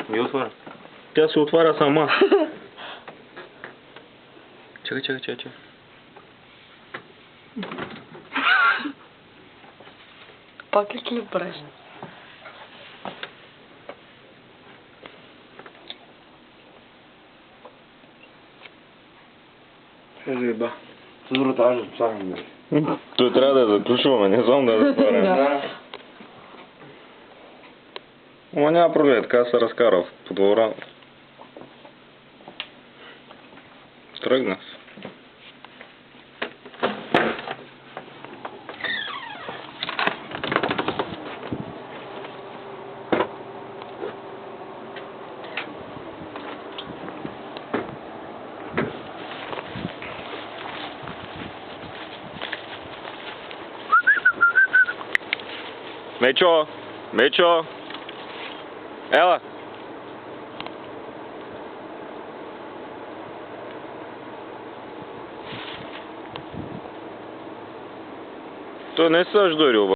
Не отваря. Тя се отваря сама. Чакай. Пак ли клип правиш? Заеба. Сигурно трябва да отварям. Той трябва да я заключваме, не знам да я затварям. Да. Ама няма проблем, така се разкара по двора. Тръгна се. Мечо! Ела! Той не се аж дори обаче.